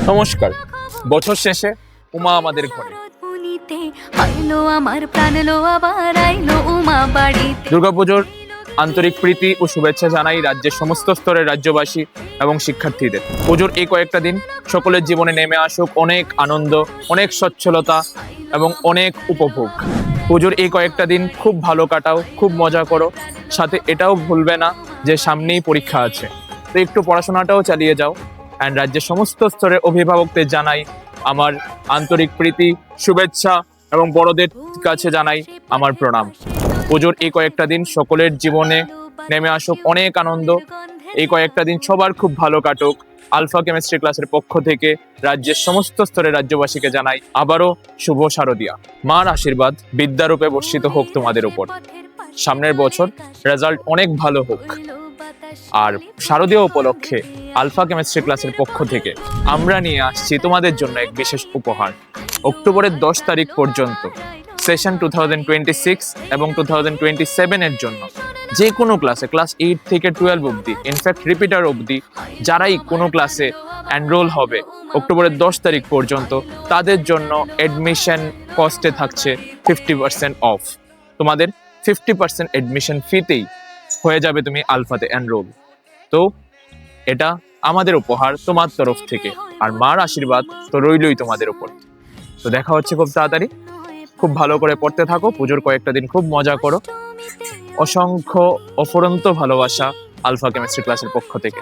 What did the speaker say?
নমস্কার। বছর শেষে উমা আমাদের ঘরে। দুর্গাপুজোর আন্তরিক প্রীতি ও শুভেচ্ছা জানাই রাজ্যের সমস্ত স্তরের রাজ্যবাসী এবং শিক্ষার্থীদের। পুজোর এই কয়েকটা দিন সকলের জীবনে নেমে আসুক অনেক আনন্দ, অনেক সচ্ছলতা এবং অনেক উপভোগ। পুজোর এই কয়েকটা দিন খুব ভালো কাটাও, খুব মজা করো, সাথে এটাও ভুলবে না যে সামনেই পরীক্ষা আছে, তো একটু পড়াশোনাটাও চালিয়ে যাও। অ্যান্ড রাজ্যের সমস্ত স্তরের অভিভাবকদের জানাই আমার আন্তরিক প্রীতি, শুভেচ্ছা এবং বড়দের কাছে জানাই আমার প্রণাম। পুজোর এই কয়েকটা দিন সকলের জীবনে নেমে আসুক অনেক আনন্দ। এই কয়েকটা দিন সবার খুব ভালো কাটুক। আলফা কেমিস্ট্রি ক্লাসের পক্ষ থেকে রাজ্যের সমস্ত স্তরের রাজ্যবাসীকে জানাই আবারও শুভ শারদিয়া। মার আশীর্বাদ বিদ্যারূপে বর্ষিত হোক তোমাদের উপর। সামনের বছর রেজাল্ট অনেক ভালো হোক। আর শারদীয় উপলক্ষে আলফা কেমিস্ট্রি ক্লাসের পক্ষ থেকে আমরা নিয়ে আসছি তোমাদের জন্য এক বিশেষ উপহার। অক্টোবরের 10 তারিখ পর্যন্ত সেশন 2026 এবং 2027 এর জন্য যে কোনো ক্লাসে ক্লাস 8 থেকে 12 অবধি, ইনফ্যাক্ট রিপিটার অবধি যারাই কোনো ক্লাসে এনরোল হবে অক্টোবরের 10 তারিখ পর্যন্ত, তাদের জন্য অ্যাডমিশন কস্টে থাকছে 50% অফ। তোমাদের 50% অ্যাডমিশন ফিতেই হয়ে যাবে তুমি আলফাতে এনরোল। তো এটা আমাদের উপহার তোমার তরফ থেকে, আর মার আশীর্বাদ তো রইলই তোমাদের উপর। তো দেখা হচ্ছে খুব তাড়াতাড়ি। খুব ভালো করে পড়তে থাকো, পুজোর কয়েকটা দিন খুব মজা করো। অসংখ্য অফুরন্ত ভালোবাসা আলফা কেমিস্ট্রি ক্লাসের পক্ষ থেকে।